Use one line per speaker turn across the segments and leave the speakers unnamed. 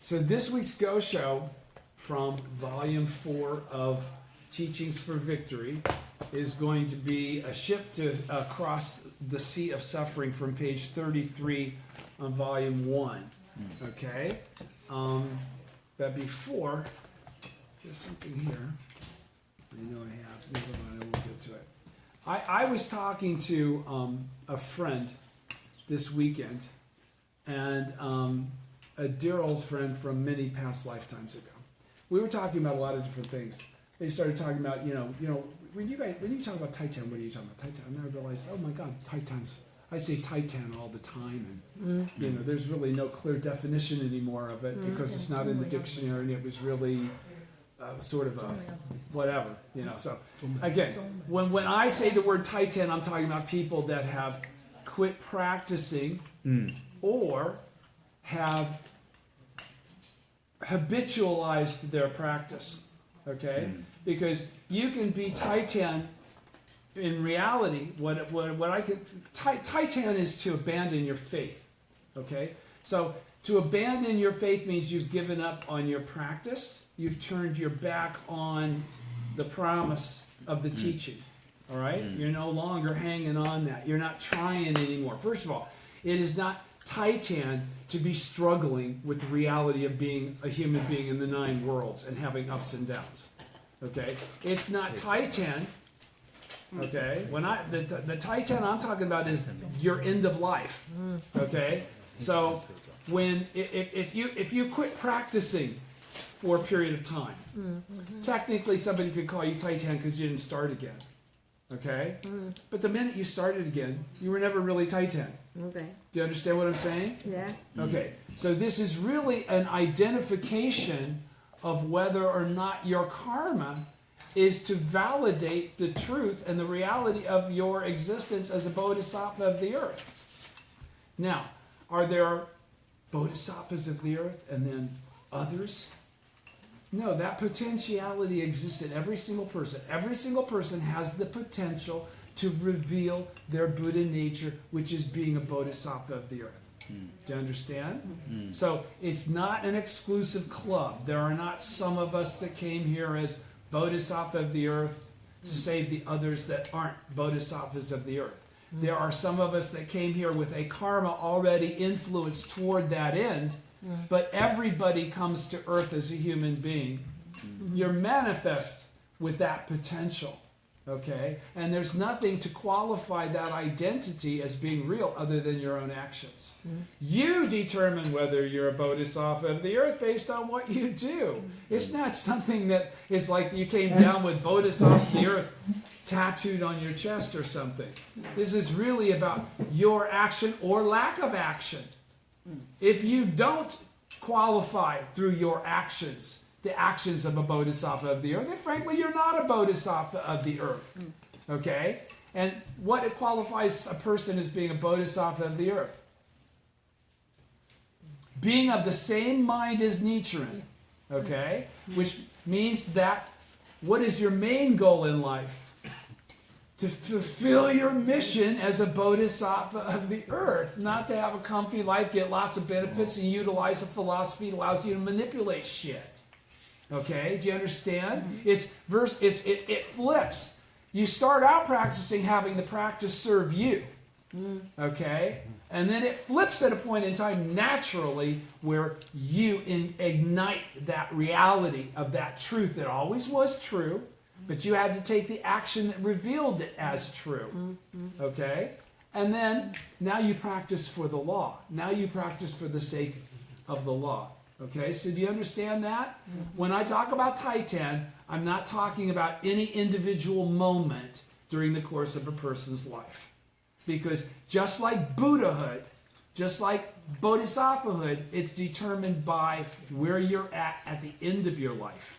So this week's Go Show from Volume 4 of Teachings for Victory is going to be a ship to across the sea of suffering from page 33 on Volume 1. Okay? But before, there's something here. I know I have. Never mind, I won't get to it. I was talking to a friend this weekend, and a dear old friend from many past lifetimes ago. We were talking about a lot of different things. They started talking about, when you talk about Titan, what are you talking about? Titan? And I realized, oh my God, Titans. I say Titan all the time, and there's really no clear definition anymore of it because it's not in the dictionary, and it was really sort of a whatever, So again, when I say the word Titan, I'm talking about people that have quit practicing or have habitualized their practice, okay? Because you can be Titan in reality. Titan is to abandon your faith, okay? So to abandon your faith means you've given up on your practice. You've turned your back on the promise of the teaching, all right? You're no longer hanging on that. You're not trying anymore. First of all, it is not Titan to be struggling with the reality of being a human being in the 9 worlds and having ups and downs, okay? It's not Titan, okay? The Titan I'm talking about is your end of life, okay? So if you quit practicing for a period of time, technically somebody could call you Titan because you didn't start again, okay? But the minute you started again, you were never really Titan.
Okay.
Do you understand what I'm saying?
Yeah.
Okay. So this is really an identification of whether or not your karma is to validate the truth and the reality of your existence as a bodhisattva of the earth. Now, are there bodhisattvas of the earth and then others? No, that potentiality exists in every single person. Every single person has the potential to reveal their Buddha nature, which is being a bodhisattva of the earth. Do you understand? So it's not an exclusive club. There are not some of us that came here as bodhisattva of the earth to save the others that aren't bodhisattvas of the earth. There are some of us that came here with a karma already influenced toward that end, but everybody comes to earth as a human being. You're manifest with that potential. Okay? And there's nothing to qualify that identity as being real other than your own actions. You determine whether you're a bodhisattva of the earth based on what you do. It's not something that is like you came down with bodhisattva of the earth tattooed on your chest or something. This is really about your action or lack of action. If you don't qualify through your actions, the actions of a bodhisattva of the earth, then frankly, you're not a bodhisattva of the earth. Okay? And what qualifies a person as being a bodhisattva of the earth? Being of the same mind as Nichiren. Okay? Which means that what is your main goal in life? To fulfill your mission as a bodhisattva of the earth. Not to have a comfy life, get lots of benefits, and utilize a philosophy that allows you to manipulate shit. Okay, do you understand? It flips. You start out practicing having the practice serve you. Okay? And then it flips at a point in time naturally where you ignite that reality of that truth that always was true, but you had to take the action that revealed it as true. Okay? And then now you practice for the law. Now you practice for the sake of the law. Okay, so do you understand that? When I talk about Titan, I'm not talking about any individual moment during the course of a person's life. Because just like Buddhahood, just like Bodhisattvahood, it's determined by where you're at the end of your life.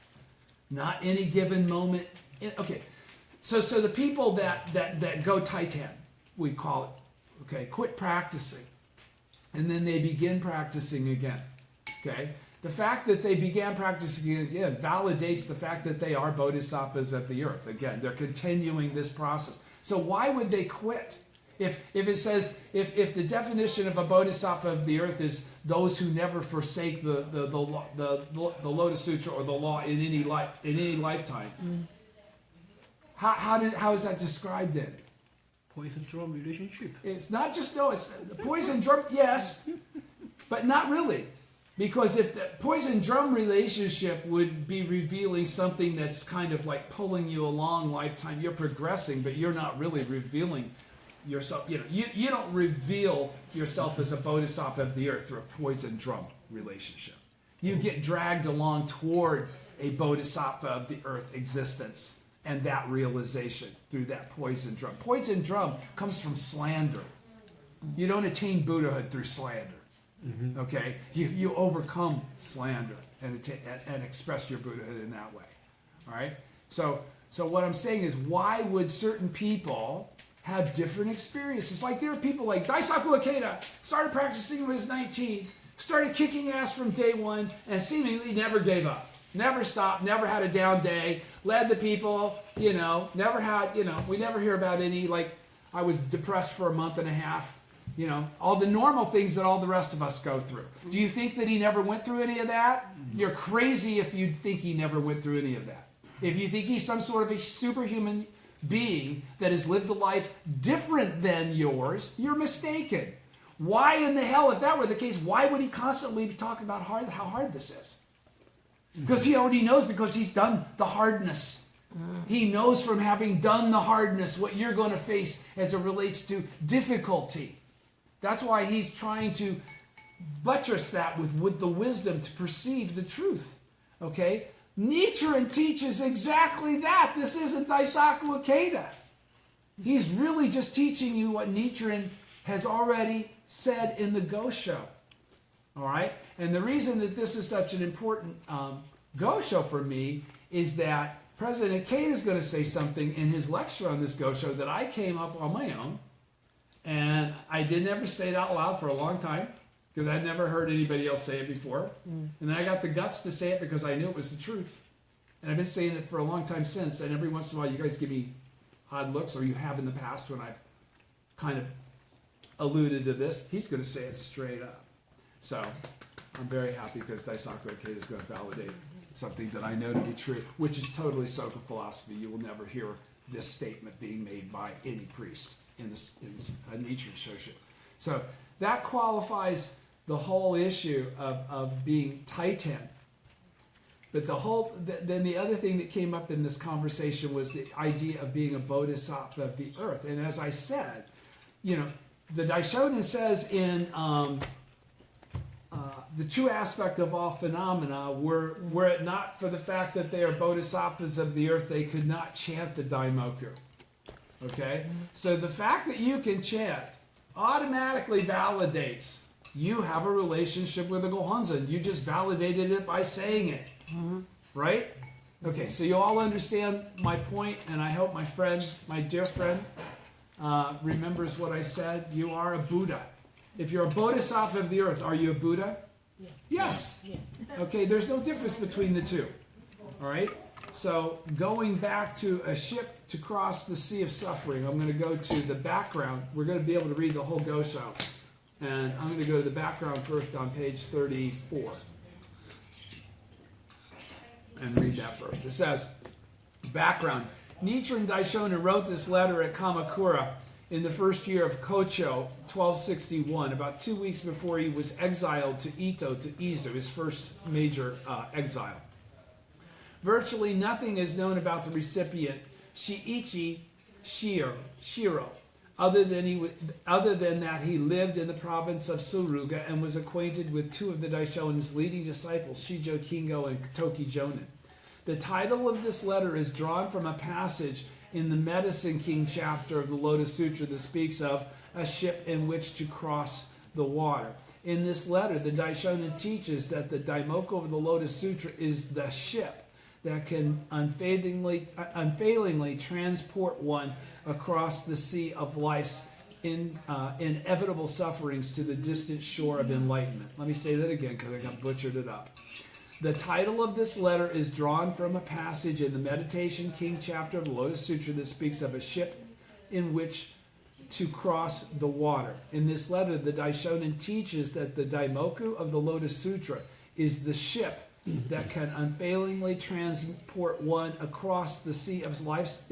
Not any given moment. Okay, so the people that go Titan, we call it, okay, quit practicing. And then they begin practicing again. Okay? The fact that they began practicing again validates the fact that they are bodhisattvas of the earth. Again, they're continuing this process. So why would they quit? If it says, if the definition of a bodhisattva of the earth is those who never forsake the Lotus Sutra or the law in any lifetime, how is that described in?
Poison drum relationship.
It's not just, no, it's the poison drum, yes, but not really. Because if the poison drum relationship would be revealing something that's kind of like pulling you along lifetime, you're progressing, but you're not really revealing yourself. You don't reveal yourself as a bodhisattva of the earth through a poison drum relationship. You get dragged along toward a bodhisattva of the earth existence and that realization through that poison drum. Poison drum comes from slander. You don't attain Buddhahood through slander. Mm-hmm. Okay? You overcome slander and express your Buddhahood in that way. All right? So what I'm saying is, why would certain people have different experiences? Like there are people like Daisaku Ikeda, started practicing when he was 19, started kicking ass from day one, and seemingly never gave up. Never stopped, never had a down day, led the people, never had, we never hear about any, like, I was depressed for a month and a half, all the normal things that all the rest of us go through. Do you think that he never went through any of that? You're crazy if you think he never went through any of that. If you think he's some sort of a superhuman being that has lived a life different than yours, you're mistaken. Why in the hell, if that were the case, why would he constantly talk about how hard this is? Because he already knows, because he's done the hardness. He knows from having done the hardness what you're going to face as it relates to difficulty. That's why he's trying to buttress that with the wisdom to perceive the truth. Okay? Nichiren teaches exactly that. This isn't Daisaku Ikeda. He's really just teaching you what Nichiren has already said in the Gosho. All right? And the reason that this is such an important Gosho for me is that President Ikeda is going to say something in his lecture on this Gosho that I came up on my own. And I didn't ever say it out loud for a long time because I'd never heard anybody else say it before. And then I got the guts to say it because I knew it was the truth. And I've been saying it for a long time since. And every once in a while you guys give me odd looks, or you have in the past when I've kind of alluded to this. He's going to say it straight up. So I'm very happy because Daisaku Ikeda is going to validate something that I know to be true, which is totally Soka philosophy. You will never hear this statement being made by any priest in a Nichiren Shoshu. So that qualifies the whole issue of being Taiten. But then the other thing that came up in this conversation was the idea of being a bodhisattva of the earth. And as I said, the Daishonin says in the true aspect of all phenomena, were it not for the fact that they are bodhisattvas of the earth, they could not chant the Daimoku. Okay? So the fact that you can chant automatically validates you have a relationship with the Gohonzon. You just validated it by saying it. Right? Okay, so you all understand my point, and I hope my dear friend, remembers what I said. You are a Buddha. If you're a bodhisattva of the earth, are you a Buddha?
Yeah.
Yes.
Yeah.
Okay, there's no difference between the two. All right? So going back to a ship to cross the sea of suffering, I'm going to go to the background. We're going to be able to read the whole Gosho. And I'm going to go to the background first on page 34. And read that first. It says, background. Nichiren Daishonin wrote this letter at Kamakura in the first year of Kocho, 1261, about 2 weeks before he was exiled to Ito, to Izu, his first major exile. Virtually nothing is known about the recipient, Shiichi Shiro, other than that he lived in the province of Suruga and was acquainted with two of the Daishonin's leading disciples, Shijo Kingo and Toki Jonin. The title of this letter is drawn from a passage in the Medicine King chapter of the Lotus Sutra that speaks of a ship in which to cross the water. In this letter, the Daishonin teaches that the Daimoku of the Lotus Sutra is the ship that can unfailingly transport one across the sea of life's inevitable sufferings to the distant shore of enlightenment. Let me say that again because I got butchered it up. The title of this letter is drawn from a passage in the Meditation King chapter of the Lotus Sutra that speaks of a ship in which to cross the water. In this letter, the Daishonin teaches that the Daimoku of the Lotus Sutra is the ship that can unfailingly transport one across the sea of life's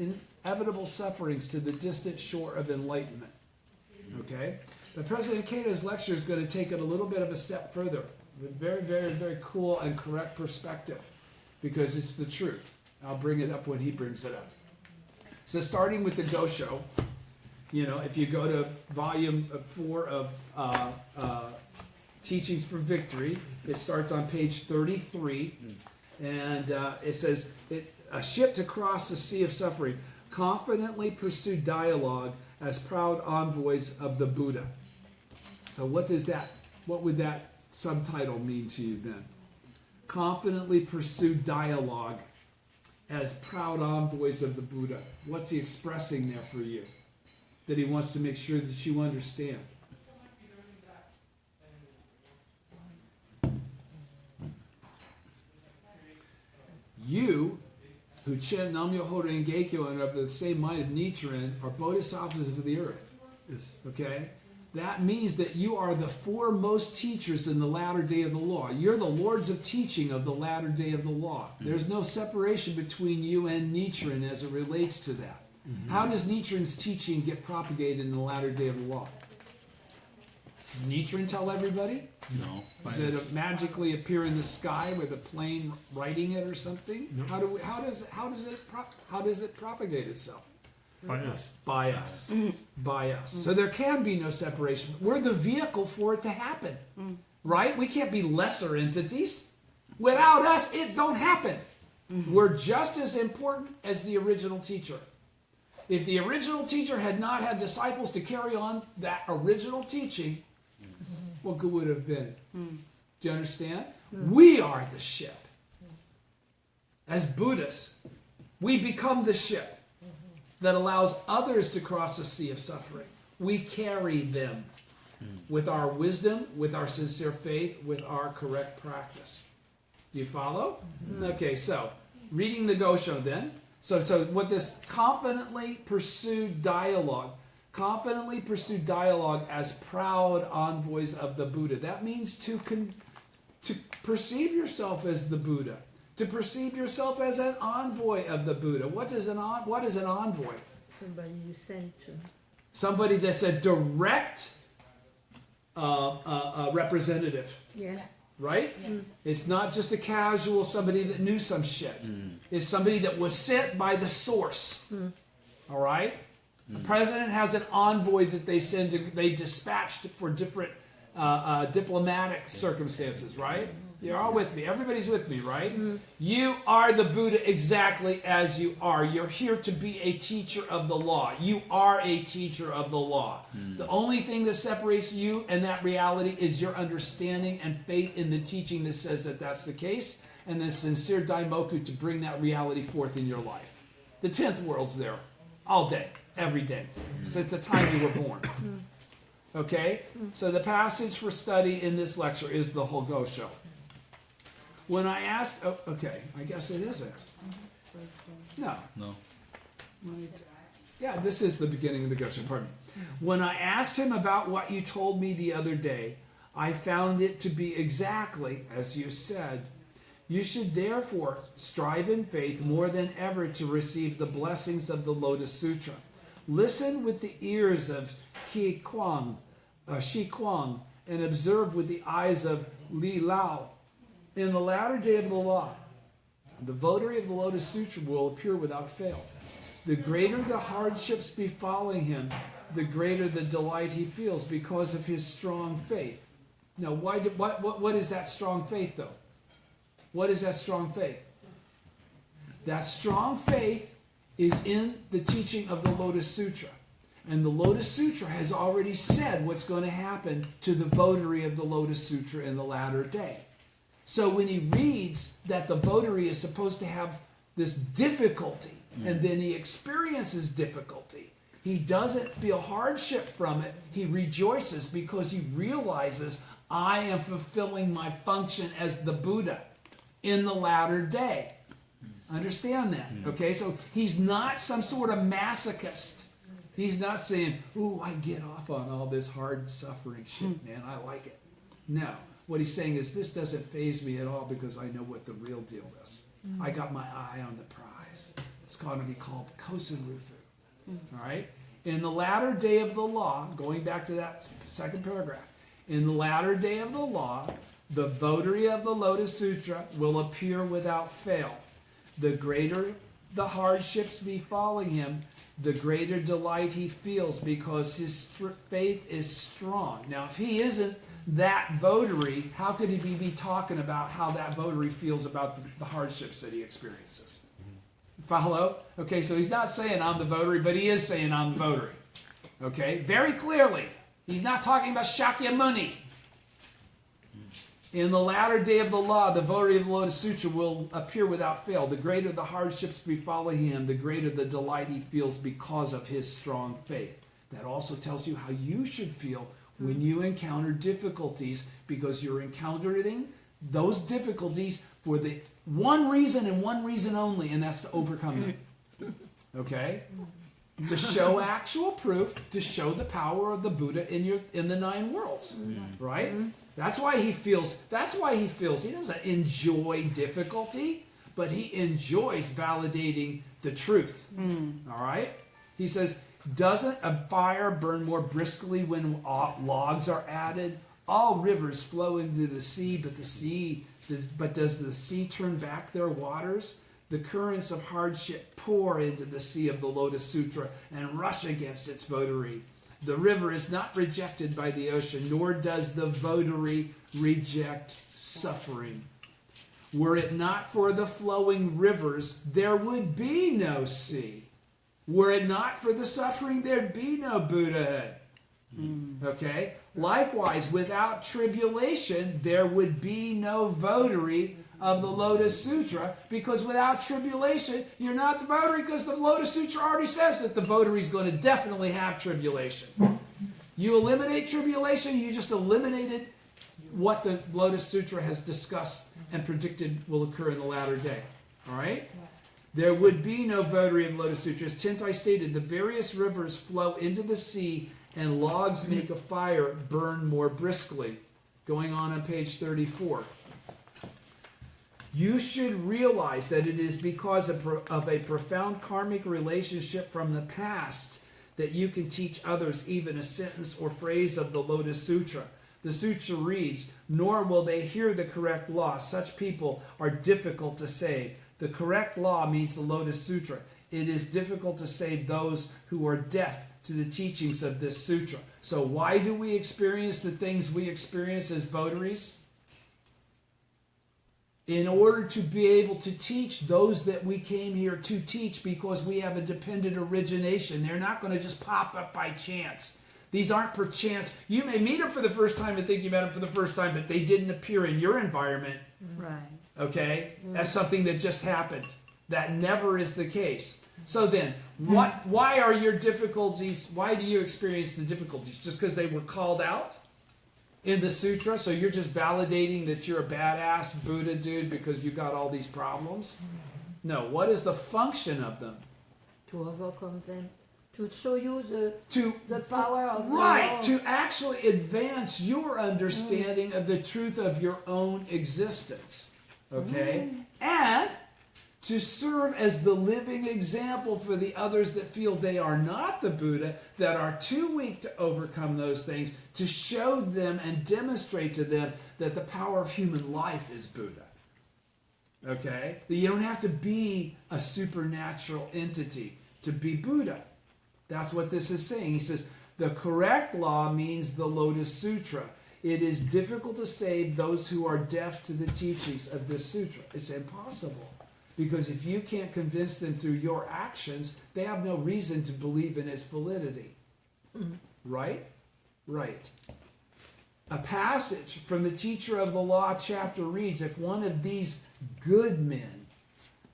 inevitable sufferings to the distant shore of enlightenment. Okay? But President Keita's lecture is going to take it a little bit of a step further. With very, very, very cool and correct perspective. Because it's the truth. I'll bring it up when he brings it up. So starting with the Gosho, if you go to volume 4 of Teachings for Victory, it starts on page 33, and it says, a ship to cross the sea of suffering, confidently pursue dialogue as proud envoys of the Buddha. So what would that subtitle mean to you then? Confidently pursue dialogue as proud envoys of the Buddha. What's he expressing there for you? That he wants to make sure that you understand. You, who chant Nam-myoho Renge-kyo and are of the same mind of Nichiren, are bodhisattvas of the earth.
Yes.
Okay? That means that you are the foremost teachers in the latter day of the law. You're the lords of teaching of the latter day of the law. There's no separation between you and Nichiren as it relates to that. How does Nichiren's teaching get propagated in the latter day of the law? Does Nichiren tell everybody?
No.
Does it magically appear in the sky with a plane writing it or something?
No.
How does it propagate itself?
By us.
By us. By us. So there can be no separation. We're the vehicle for it to happen. Right? We can't be lesser entities. Without us, it don't happen. We're just as important as the original teacher. If the original teacher had not had disciples to carry on that original teaching, what good would it have been? Do you understand? We are the ship. As Buddhists, we become the ship that allows others to cross a sea of suffering. We carry them with our wisdom, with our sincere faith, with our correct practice. Do you follow? Okay, so reading the Gosho then. So what this confidently pursue dialogue as proud envoys of the Buddha. That means to perceive yourself as the Buddha. To perceive yourself as an envoy of the Buddha. What is an envoy?
Somebody you sent to.
Somebody that's a direct representative.
Yeah.
Right? It's not just a casual somebody that knew some shit. It's somebody that was sent by the source. All right? The president has an envoy that they dispatched for different diplomatic circumstances, right? You're all with me. Everybody's with me, right? You are the Buddha exactly as you are. You're here to be a teacher of the law. You are a teacher of the law. The only thing that separates you and that reality is your understanding and faith in the teaching that says that that's the case, and the sincere daimoku to bring that reality forth in your life. The 10th world's there all day, every day, since the time you were born. Okay? So the passage for study in this lecture is the Hogosho. When I asked, okay, I guess it isn't. No. Yeah, this is the beginning of the Gosho, pardon me. When I asked him about what you told me the other day, I found it to be exactly as you said. You should therefore strive in faith more than ever to receive the blessings of the Lotus Sutra. Listen with the ears of Shi Kuang, and observe with the eyes of Li Lao. In the latter day of the law, the votary of the Lotus Sutra will appear without fail. The greater the hardships befalling him, the greater the delight he feels because of his strong faith. Now, what is that strong faith, though? What is that strong faith? That strong faith is in the teaching of the Lotus Sutra. And the Lotus Sutra has already said what's going to happen to the votary of the Lotus Sutra in the latter day. So when he reads that the votary is supposed to have this difficulty, and then he experiences difficulty, he doesn't feel hardship from it. He rejoices because he realizes, I am fulfilling my function as the Buddha in the latter day. Understand that? Okay, so he's not some sort of masochist He's not saying, ooh, I get off on all this hard suffering shit, man. I like it. No. What he's saying is, this doesn't faze me at all because I know what the real deal is. I got my eye on the prize. It's going to be called Kosen Rufu. All right? In the latter day of the law, going back to that second paragraph, in the latter day of the law, the votary of the Lotus Sutra will appear without fail. The greater the hardships befalling him, the greater delight he feels because his faith is strong. Now, if he isn't that votary, how could he be talking about how that votary feels about the hardships that he experiences? Follow? Okay, so he's not saying I'm the votary, but he is saying I'm the votary. Okay, very clearly. He's not talking about Shakyamuni. In the latter day of the law, the votary of the Lotus Sutra will appear without fail. The greater the hardships befalling him, the greater the delight he feels because of his strong faith. That also tells you how you should feel when you encounter difficulties, because you're encountering those difficulties for the one reason and one reason only, and that's to overcome them. Okay? To show actual proof, to show the power of the Buddha in the 9 worlds. Right? That's why he feels, he doesn't enjoy difficulty, but he enjoys validating the truth. All right? He says, doesn't a fire burn more briskly when logs are added? All rivers flow into the sea, but does the sea turn back their waters? The currents of hardship pour into the sea of the Lotus Sutra and rush against its votary. The river is not rejected by the ocean, nor does the votary reject suffering. Were it not for the flowing rivers, there would be no sea. Were it not for the suffering, there'd be no Buddhahood. Okay? Likewise, without tribulation, there would be no votary of the Lotus Sutra, because without tribulation, you're not the votary, because the Lotus Sutra already says that the votary is going to definitely have tribulation. You eliminate tribulation, you just eliminated what the Lotus Sutra has discussed and predicted will occur in the latter day. All right? There would be no votary of Lotus Sutra. As Tentai stated, the various rivers flow into the sea and logs make a fire burn more briskly. Going on page 34. You should realize that it is because of a profound karmic relationship from the past that you can teach others even a sentence or phrase of the Lotus Sutra. The sutra reads, nor will they hear the correct law. Such people are difficult to save. The correct law means the Lotus Sutra. It is difficult to save those who are deaf to the teachings of this sutra. So why do we experience the things we experience as votaries? In order to be able to teach those that we came here to teach, because we have a dependent origination. They're not going to just pop up by chance. These aren't per chance. You may meet them for the first time and think you met them for the first time, but they didn't appear in your environment.
Right.
Okay? That's something that just happened. That never is the case. So then, why are your difficulties, why do you experience the difficulties? Just because they were called out in the sutra? So you're just validating that you're a badass Buddha dude because you got all these problems? No. What is the function of them?
To overcome them. To show you the power of
right,
the law.
to actually advance your understanding of the truth of your own existence. Okay? And to serve as the living example for the others that feel they are not the Buddha, that are too weak to overcome those things, to show them and demonstrate to them that the power of human life is Buddha. Okay? That you don't have to be a supernatural entity to be Buddha. That's what this is saying. He says, the correct law means the Lotus Sutra. It is difficult to save those who are deaf to the teachings of this sutra. It's impossible. Because if you can't convince them through your actions, they have no reason to believe in its validity. Right? Right. A passage from the Teacher of the Law chapter reads, if one of these good men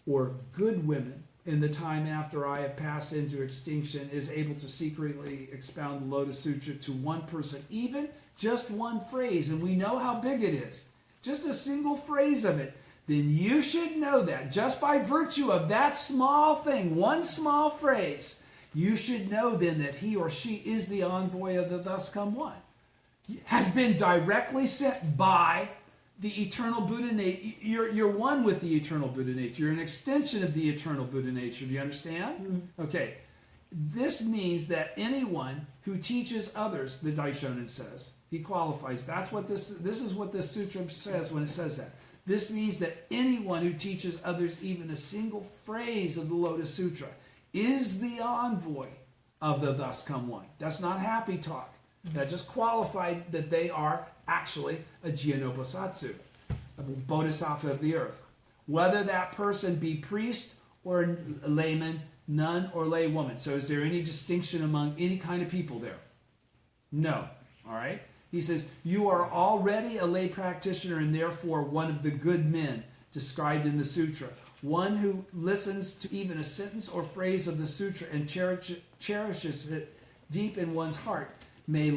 or good women in the time after I have passed into extinction is able to secretly expound the Lotus Sutra to one person, even just one phrase, and we know how big it is, just a single phrase of it, then you should know that just by virtue of that small thing, one small phrase, You should know then that he or she is the envoy of the thus come one. Has been directly sent by the eternal Buddha nature. You're one with the eternal Buddha nature. You're an extension of the eternal Buddha nature. Do you understand? Okay. This means that anyone who teaches others, the Daishonin says, he qualifies. That's what this is what this sutra says when it says that. This means that anyone who teaches others even a single phrase of the Lotus Sutra is the envoy of the thus come one. That's not happy talk. That just qualified that they are actually a Jianobosatsu, a bodhisattva of the earth. Whether that person be priest or layman, nun or lay woman. So is there any distinction among any kind of people there? No. All right? He says, you are already a lay practitioner and therefore one of the good men described in the sutra. One who listens to even a sentence or phrase of the sutra and cherishes it deep in one's heart may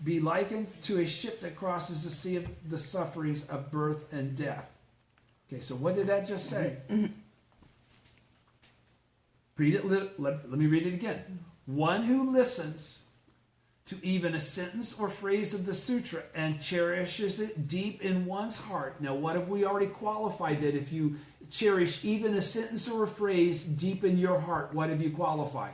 be likened to a ship that crosses the sea of the sufferings of birth and death. Okay, so what did that just say? Read it. Let me read it again. One who listens to even a sentence or phrase of the sutra and cherishes it deep in one's heart. Now, what have we already qualified? That if you cherish even a sentence or a phrase deep in your heart, what have you qualified?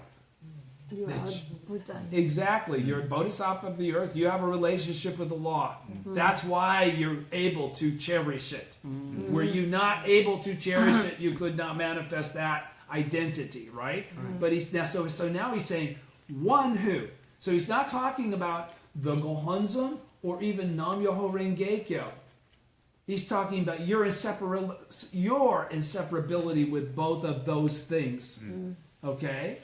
You are Buddha.
Exactly. You're a bodhisattva of the earth. You have a relationship with the law. That's why you're able to cherish it. Were you not able to cherish it, you could not manifest that identity, right? But so now he's saying one who. So he's not talking about the Gohonzon or even Nam Myoho Renge Kyo. He's talking about your inseparability with both of those things. Okay?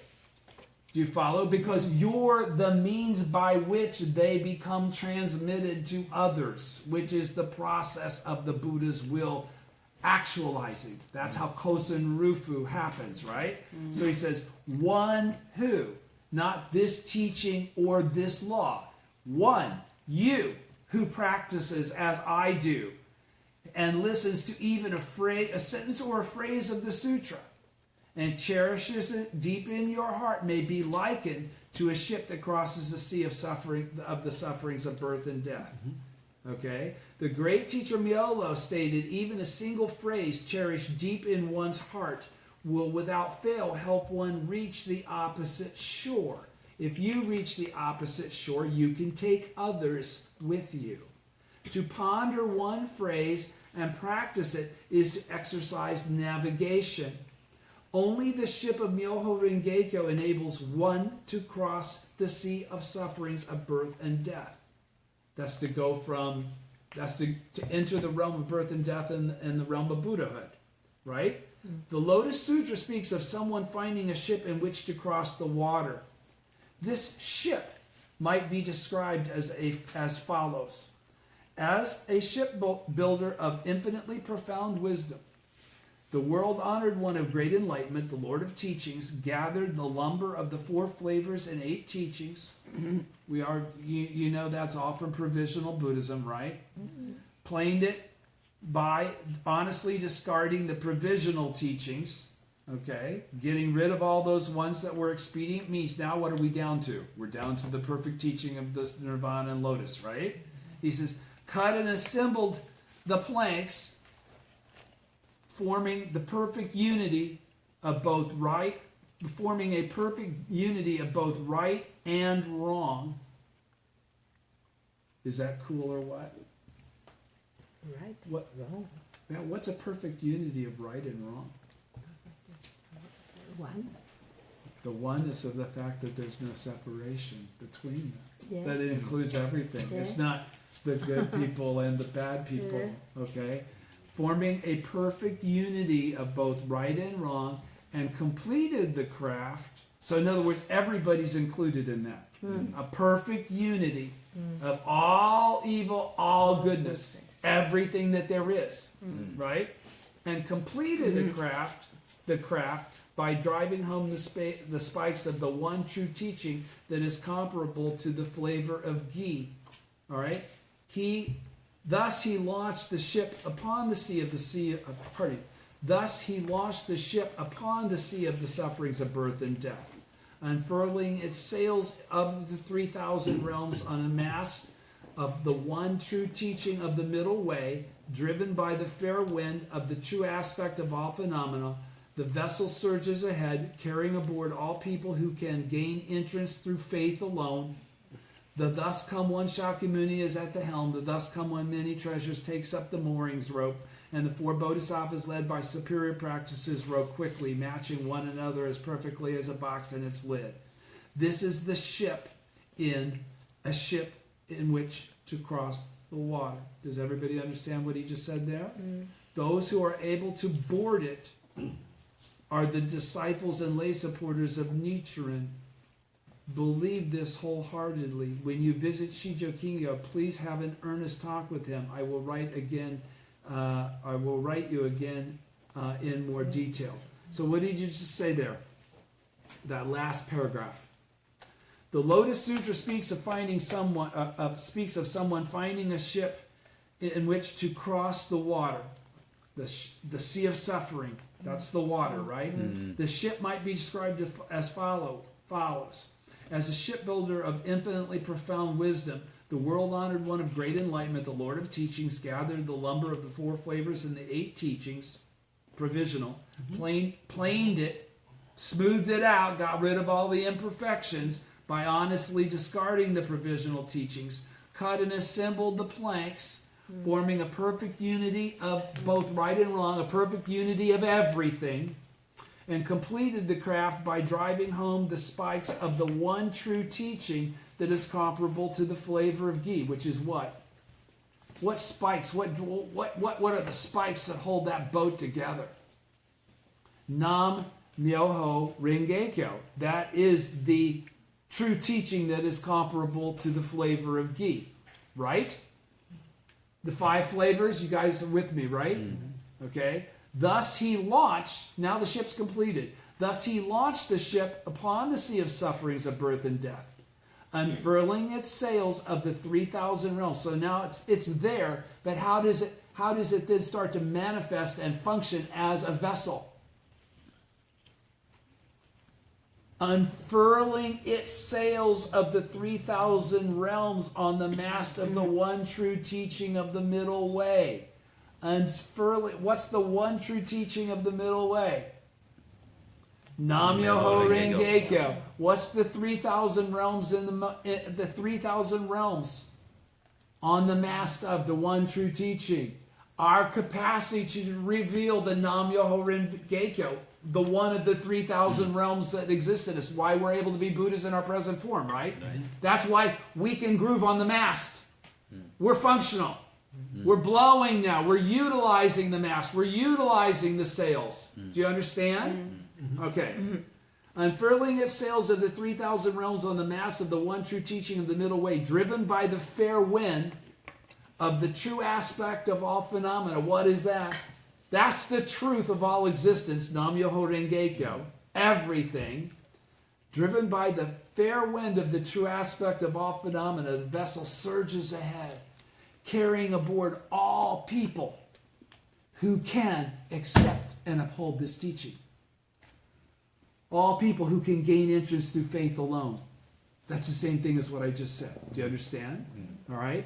Do you follow? Because you're the means by which they become transmitted to others, which is the process of the Buddha's will actualizing. That's how Kosen Rufu happens, right? So he says, one who, not this teaching or this law. One, you who practices as I do and listens to even a sentence or a phrase of the sutra and cherishes it deep in your heart may be likened to a ship that crosses the sea of suffering, of the sufferings of birth and death. Okay? The great teacher Myolo stated, even a single phrase cherished deep in one's heart will without fail help one reach the opposite shore. If you reach the opposite shore, you can take others with you. To ponder one phrase and practice it is to exercise navigation. Only the ship of Myoho Rengekyo enables one to cross the sea of sufferings of birth and death. That's to enter the realm of birth and death and the realm of Buddhahood, right? The Lotus Sutra speaks of someone finding a ship in which to cross the water. This ship might be described as follows. As a ship builder of infinitely profound wisdom, the world-honored one of great enlightenment, the Lord of Teachings, gathered the lumber of the 4 flavors and 8 teachings. You know that's all from provisional Buddhism, right? Planed it by honestly discarding the provisional teachings, okay? Getting rid of all those ones that were expedient means. Now what are we down to? We're down to the perfect teaching of this Nirvana and Lotus, right? He says, cut and assembled the planks, forming the perfect unity of both right, forming a perfect unity of both right and wrong. Is that cool or what?
Right.
What?
Wrong.
Yeah, what's a perfect unity of right and wrong?
One.
The oneness of the fact that there's no separation between them.
Yes.
That it includes everything.
Yeah.
It's not the good people and the bad people, okay? Forming a perfect unity of both right and wrong, and completed the craft. So in other words, everybody's included in that. A perfect unity of all evil, all goodness, everything that there is, right? And completed the craft by driving home the spikes of the one true teaching that is comparable to the flavor of ghee. All right? Thus he launched the ship upon the sea of the Thus he launched the ship upon the sea of the sufferings of birth and death. unfurling its sails of the 3,000 realms on a mast of the one true teaching of the middle way, driven by the fair wind of the true aspect of all phenomena. The vessel surges ahead, carrying aboard all people who can gain entrance through faith alone. The thus come one Shakyamuni is at the helm. The thus come one many treasures takes up the moorings rope. And the four bodhisattvas led by superior practices row quickly, matching one another as perfectly as a box in its lid. This is the ship in which to cross the water. Does everybody understand what he just said there? Those who are able to board it are the disciples and lay supporters of Nichiren. Believe this wholeheartedly. When you visit Shijo Kingyo, please have an earnest talk with him. I will write you again in more detail. So what did you just say there? That last paragraph. The Lotus Sutra speaks of someone finding a ship in which to cross the water, the sea of suffering. That's the water, right? Mm-hmm. The ship might be described as follows. As a shipbuilder of infinitely profound wisdom, the world-honored one of great enlightenment, the Lord of teachings, gathered the lumber of the four flavors and the 8 teachings, provisional, planed it, smoothed it out, got rid of all the imperfections by honestly discarding the provisional teachings, cut and assembled the planks, forming a perfect unity of both right and wrong, a perfect unity of everything, and completed the craft by driving home the spikes of the one true teaching that is comparable to the flavor of ghee, which is what? What spikes? What are the spikes that hold that boat together? Nam Myoho Rengekyo. That is the true teaching that is comparable to the flavor of ghee, right? The 5 flavors, you guys are with me, right? Mm-hmm. Okay. Thus he launched, now the ship's completed, thus he launched the ship upon the sea of sufferings of birth and death, unfurling its sails of the 3,000 realms. So now it's there, but how does it then start to manifest and function as a vessel? Unfurling its sails of the 3,000 realms on the mast of the one true teaching of the middle way. Unfurling, what's the one true teaching of the middle way? Nam-myoho Renge-kyo. What's the 3,000 realms in the 3,000 realms on the mast of the one true teaching? Our capacity to reveal the Nam-myoho Renge-kyo, the one of the 3,000 realms that exist in us. Why we're able to be Buddhas in our present form, right? That's why we can groove on the mast. We're functional. We're blowing now. We're utilizing the mast. We're utilizing the sails. Do you understand? Okay. Unfurling its sails of the 3,000 realms on the mast of the one true teaching of the middle way, driven by the fair wind of the true aspect of all phenomena. What is that? That's the truth of all existence, Nam-myoho Renge-kyo. Everything. Driven by the fair wind of the true aspect of all phenomena, the vessel surges ahead, carrying aboard all people who can accept and uphold this teaching. All people who can gain entrance through faith alone. That's the same thing as what I just said. Do you understand? All right?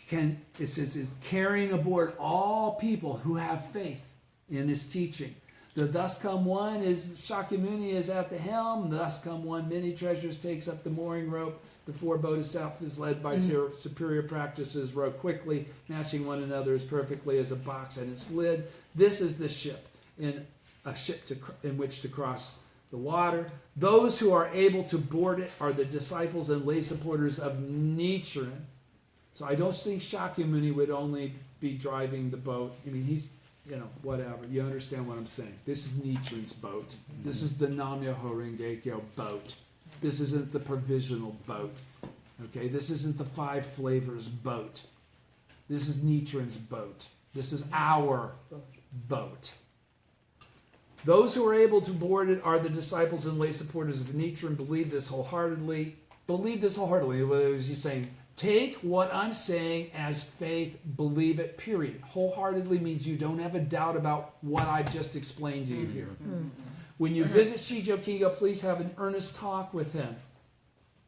It says it's carrying aboard all people who have faith in this teaching. The thus come one is Shakyamuni is at the helm. The thus come one many treasures takes up the mooring rope. The 4 bodhisattvas led by superior practices row quickly, matching one another as perfectly as a box and its lid. This is the ship in which to cross the water. Those who are able to board it are the disciples and lay supporters of Nichiren. So I don't think Shakyamuni would only be driving the boat. I mean, he's, whatever. You understand what I'm saying. This is Nichiren's boat. This is the Nam-myoho Renge-kyo boat. This isn't the provisional boat. Okay, this isn't the 5 flavors boat. This is Nichiren's boat. This is our boat. Those who are able to board it are the disciples and lay supporters of Nichiren. Believe this wholeheartedly. Believe this wholeheartedly. What is he saying? Take what I'm saying as faith. Believe it, period. Wholeheartedly means you don't have a doubt about what I've just explained to you here. When you visit Shijo Kingo, please have an earnest talk with him.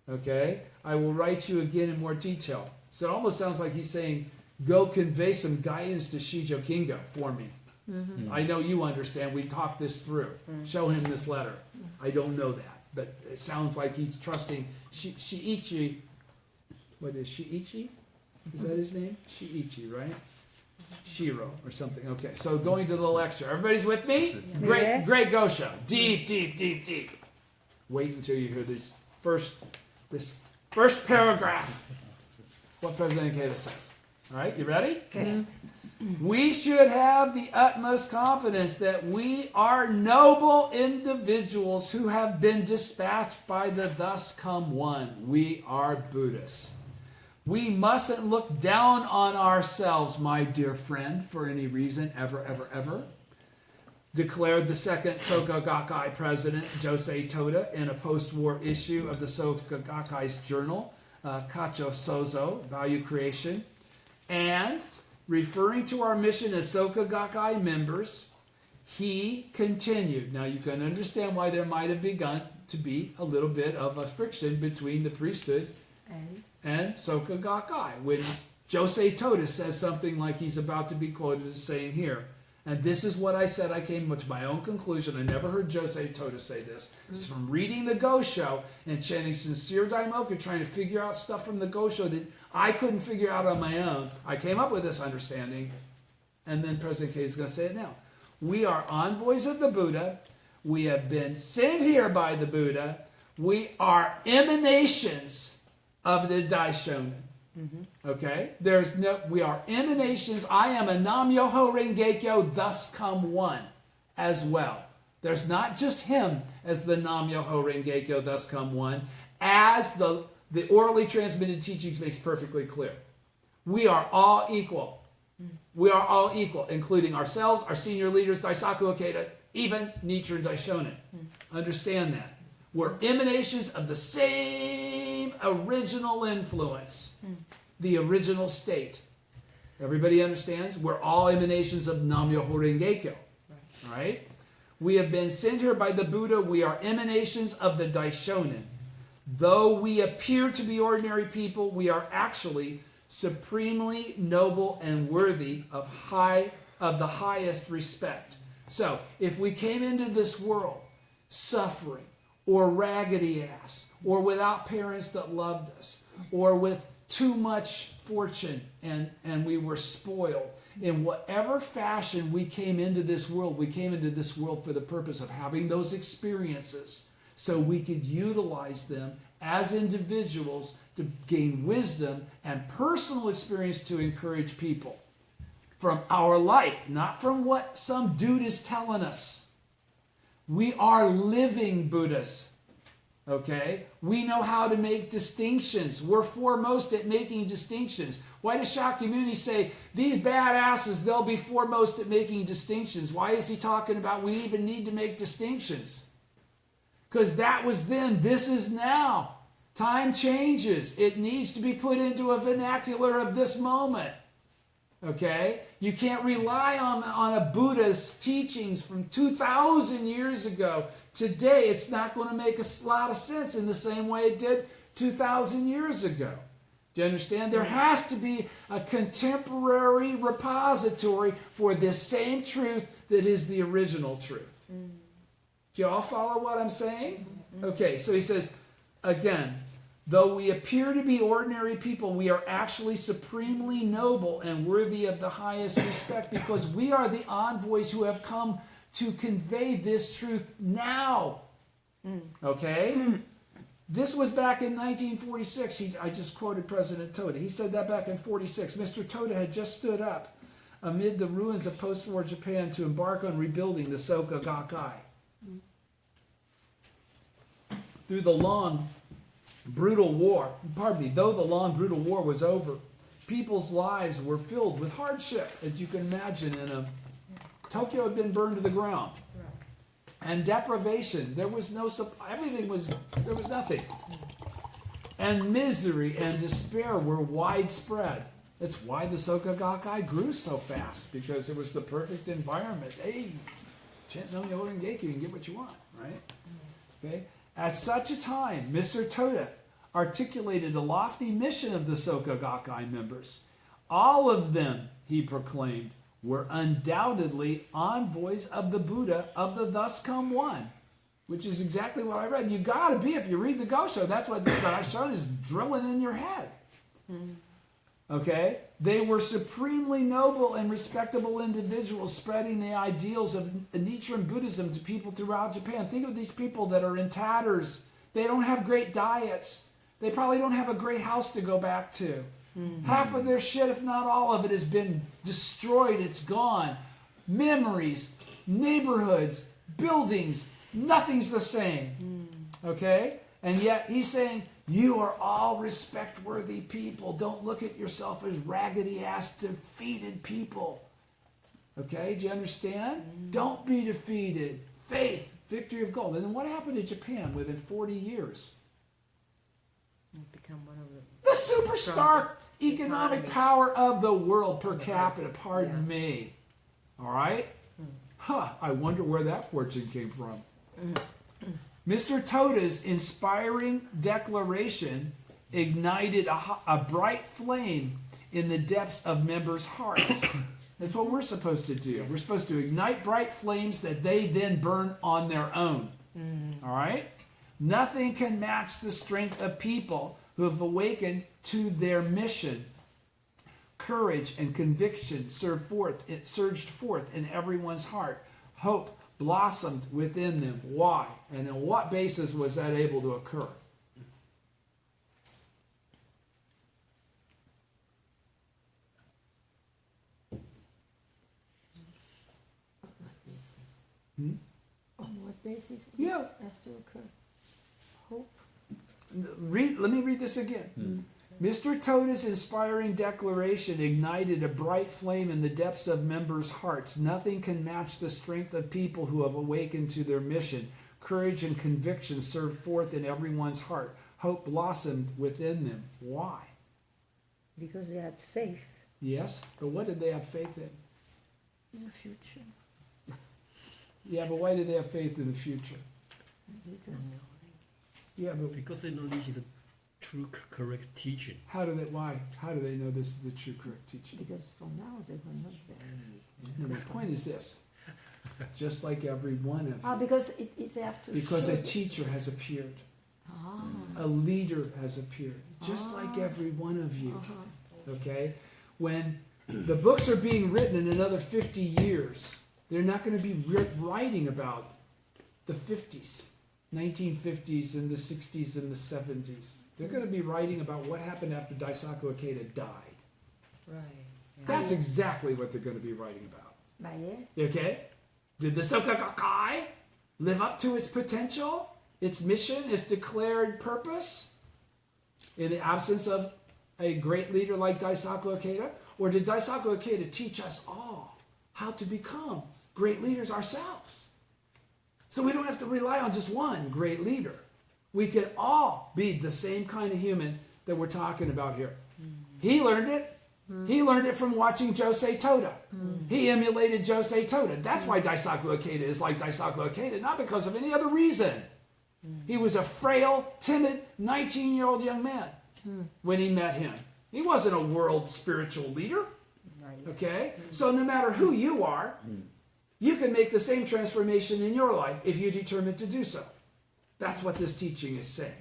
Okay? I will write you again in more detail. So it almost sounds like he's saying, go convey some guidance to Shijo Kingo for me. I know you understand. We talked this through. Show him this letter. I don't know that, but it sounds like he's trusting Shiichi. What is Shiichi? Is that his name? Shiichi, right? Shiro or something. Okay, so going to the lecture. Everybody's with me?
Yeah.
Great Gosha. Deep, deep, deep, deep. Wait until you hear this first paragraph. What President Keita says. All right, you ready?
Okay.
We should have the utmost confidence that we are noble individuals who have been dispatched by the thus come one. We are Buddhists. We mustn't look down on ourselves, my dear friend, for any reason, ever, ever, ever. Declared the second Soka Gakkai president, Josei Toda, in a post-war issue of the Soka Gakkai's journal, Kacho Sozo, Value Creation. And referring to our mission as Soka Gakkai members, he continued. Now you can understand why there might have begun to be a little bit of a friction between the priesthood and Soka Gakkai. When Josei Toda says something like he's about to be quoted as saying here, and this is what I said, I came to my own conclusion. I never heard Josei Toda say this. It's from reading the Gosho and chanting sincere Daimoku, trying to figure out stuff from the Gosho that I couldn't figure out on my own. I came up with this understanding, and then President K is going to say it now. We are envoys of the Buddha. We have been sent here by the Buddha. We are emanations of the Daishonin. Okay? We are emanations. I am a Nam-myoho Renge-kyo, thus come one as well. There's not just him as the Nam-myoho Renge-kyo, thus come one, as the orally transmitted teachings makes perfectly clear. We are all equal. We are all equal, including ourselves, our senior leaders, Daisaku Ikeda, even Nichiren Daishonin. Understand that. We're emanations of the same original influence, the original state. Everybody understands? We're all emanations of Nam-myoho Renge-kyo. All right? We have been sent here by the Buddha. We are emanations of the Daishonin. Though we appear to be ordinary people, we are actually supremely noble and worthy of the highest respect. So, if we came into this world suffering, or raggedy ass, or without parents that loved us, or with too much fortune and we were spoiled, in whatever fashion we came into this world for the purpose of having those experiences so we could utilize them as individuals to gain wisdom and personal experience to encourage people from our life, not from what some dude is telling us. We are living Buddhists, okay? We know how to make distinctions. We're foremost at making distinctions. Why does Shakyamuni say, these badasses, they'll be foremost at making distinctions? Why is he talking about we even need to make distinctions? Because that was then, this is now. Time changes. It needs to be put into a vernacular of this moment. Okay? You can't rely on a Buddha's teachings from 2,000 years ago. Today, it's not going to make a lot of sense in the same way it did 2,000 years ago. Do you understand? There has to be a contemporary repository for this same truth that is the original truth. Do you all follow what I'm saying? Okay, so he says, again, though we appear to be ordinary people, we are actually supremely noble and worthy of the highest respect because we are the envoys who have come to convey this truth now. Okay? This was back in 1946. I just quoted President Toda. He said that back in 46. Mr. Toda had just stood up amid the ruins of post-war Japan to embark on rebuilding the Soka Gakkai. Through the long brutal war, though the long brutal war was over, people's lives were filled with hardship, as you can imagine. Tokyo had been burned to the ground, and deprivation. There was there was nothing, and misery and despair were widespread. That's why the Soka Gakkai grew so fast, because it was the perfect environment. Hey, you can get what you want, right? Okay. At such a time, Mr. Toda articulated a lofty mission of the Soka Gakkai members. All of them, he proclaimed, were undoubtedly envoys of the Buddha of the Thus Come One, which is exactly what I read. You got to be, if you read the Gosho, that's what the Daisho is drilling in your head. Okay? They were supremely noble and respectable individuals spreading the ideals of Nichiren Buddhism to people throughout Japan. Think of these people that are in tatters. They don't have great diets. They probably don't have a great house to go back to. Half of their shit, if not all of it, has been destroyed. It's gone. Memories, neighborhoods, buildings, nothing's the same. Okay? And yet he's saying, you are all respect-worthy people. Don't look at yourself as raggedy-ass defeated people. Okay? Do you understand? Don't be defeated. Faith, victory of gold. And then what happened to Japan within 40 years?
Become one of the
The superstar economic power of the world per capita, pardon me. All right? I wonder where that fortune came from. Mr. Toda's inspiring declaration ignited a bright flame in the depths of members' hearts. That's what we're supposed to do. We're supposed to ignite bright flames that they then burn on their own. All right? Nothing can match the strength of people who have awakened to their mission. Courage and conviction surged forth in everyone's heart. Hope blossomed within them. Why? And on what basis was that able to occur?
On what basis
Yeah.
it has to occur? Hope.
Let me read this again. Mr. Toda's inspiring declaration ignited a bright flame in the depths of members' hearts. Nothing can match the strength of people who have awakened to their mission. Courage and conviction surged forth in everyone's heart. Hope blossomed within them. Why?
Because they had faith
Yes, but what did they have faith in?
in the future.
Yeah, but why did they have faith in the future?
Because
Yeah, but
Because they know this is a true, correct teaching.
how do they? Why? How do they know this is the true, correct teaching?
because for now they were not there.
No, my point is this: just like every one of you,
Because they have to
because
show
a teacher has appeared,
Ah.
a leader has appeared, just like every one of you.
Uh-huh.
Okay, when the books are being written in another 50 years, they're not going to be writing about the 50s, 1950s, and the 60s and the 70s. They're going to be writing about what happened after Daisaku Ikeda died.
Right.
That's exactly what they're going to be writing about.
Yeah.
Okay? Did the Soka Gakkai live up to its potential, its mission, its declared purpose in the absence of a great leader like Daisaku Ikeda? Or did Daisaku Ikeda teach us all how to become great leaders ourselves? So we don't have to rely on just one great leader. We could all be the same kind of human that we're talking about here. He learned it. He learned it from watching Josei Toda. He emulated Josei Toda. That's why Daisaku Ikeda is like Daisaku Ikeda, not because of any other reason. He was a frail, timid, 19-year-old young man when he met him. He wasn't a world spiritual leader. Okay? So no matter who you are, you can make the same transformation in your life if you determine to do so. That's what this teaching is saying.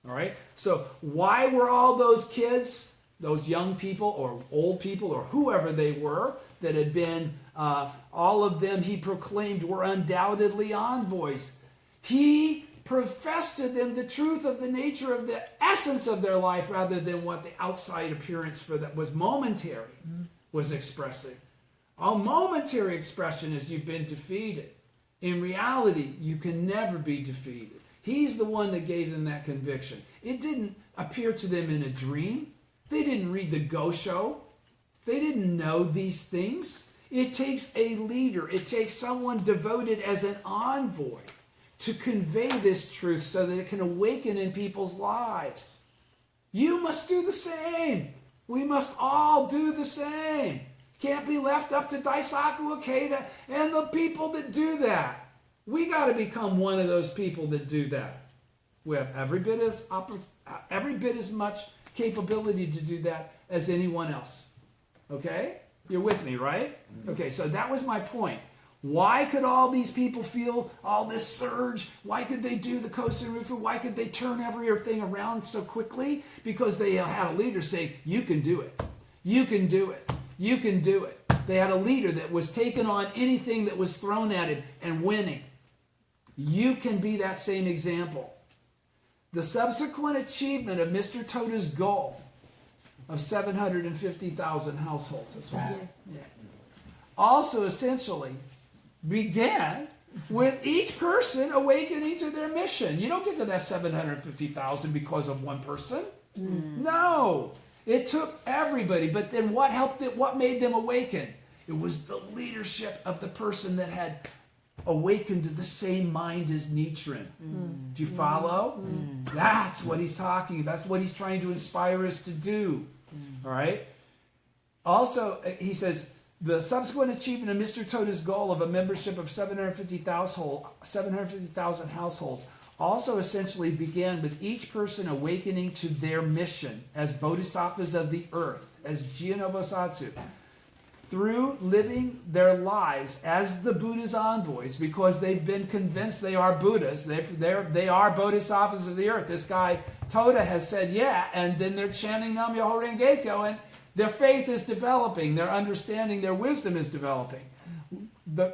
All right? So why were all those kids, those young people or old people or whoever they were that had been, all of them he proclaimed were undoubtedly envoys? He professed to them the truth of the nature of the essence of their life rather than what the outside appearance for that was momentary was expressing. A momentary expression is you've been defeated. In reality, you can never be defeated. He's the one that gave them that conviction. It didn't appear to them in a dream. They didn't read the Gosho. They didn't know these things. It takes a leader. It takes someone devoted as an envoy to convey this truth so that it can awaken in people's lives. You must do the same. We must all do the same. Can't be left up to Daisaku Ikeda and the people that do that. We got to become one of those people that do that. We have every bit as much capability to do that as anyone else. Okay? You're with me, right? Okay, so that was my point. Why could all these people feel all this surge? Why could they do the Kosen Rufu? Why could they turn everything around so quickly? Because they had a leader saying, you can do it. You can do it. You can do it. They had a leader that was taking on anything that was thrown at him and winning. You can be that same example. The subsequent achievement of Mr. Toda's goal of 750,000 households, that's what he said. Yeah. Also essentially began with each person awakening to their mission. You don't get to that 750,000 because of one person. No. It took everybody. But then what helped it? What made them awaken? It was the leadership of the person that had awakened to the same mind as Nichiren. Do you follow? That's what he's talking about. That's what he's trying to inspire us to do. All right? Also, he says, the subsequent achievement of Mr. Toda's goal of a membership of 750,000 households also essentially began with each person awakening to their mission as bodhisattvas of the earth, as Jianobosatsu, through living their lives as the Buddha's envoys, because they've been convinced they are Buddhas. They are bodhisattvas of the earth. This guy Toda has said, yeah, and then they're chanting Nam-myoho Renge-kyo, and their faith is developing, their understanding, their wisdom is developing.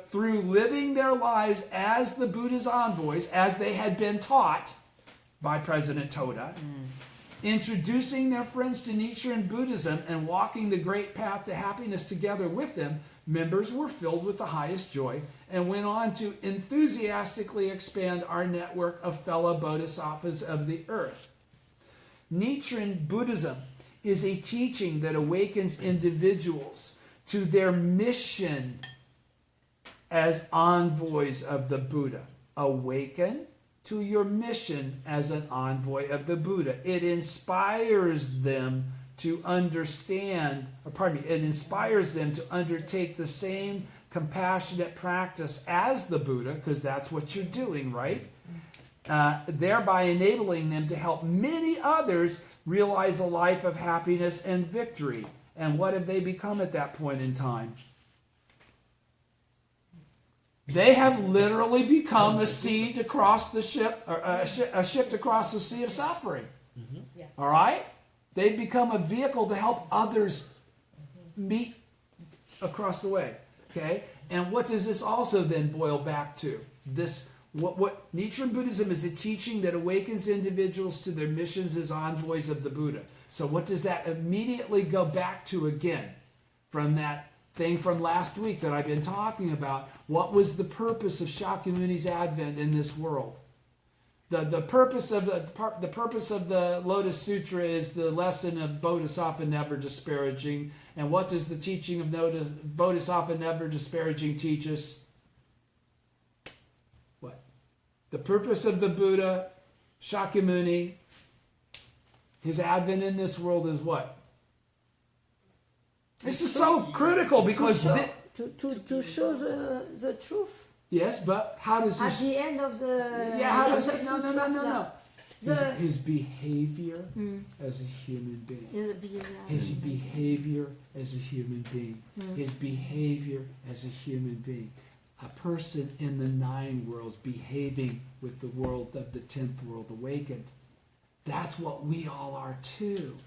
Through living their lives as the Buddha's envoys, as they had been taught by President Toda, introducing their friends to Nichiren Buddhism and walking the great path to happiness together with them, members were filled with the highest joy and went on to enthusiastically expand our network of fellow bodhisattvas of the earth. Nichiren Buddhism is a teaching that awakens individuals to their mission as envoys of the Buddha. Awaken to your mission as an envoy of the Buddha. It inspires them to understand, it inspires them to undertake the same compassionate practice as the Buddha, because that's what you're doing, right? Thereby enabling them to help many others realize a life of happiness and victory. And what have they become at that point in time? They have literally become a seed across the ship, or a ship across the sea of suffering. Yeah. All right? They've become a vehicle to help others meet across the way. Okay? And what does this also then boil back to? What Nichiren Buddhism is a teaching that awakens individuals to their missions as envoys of the Buddha. So what does that immediately go back to again from that thing from last week that I've been talking about? What was the purpose of Shakyamuni's advent in this world? The purpose of the Lotus Sutra is the lesson of Bodhisattva never disparaging. And what does the teaching of Bodhisattva never disparaging teach us? What? The purpose of the Buddha, Shakyamuni, his advent in this world is what? This is so critical because
to show the truth.
Yes, but how does
at the end of the
how does it? No. His behavior as a human being. His behavior as a human being. His behavior as a human being. A person in the 9 worlds behaving with the world of the 10th world awakened. That's what we all are too.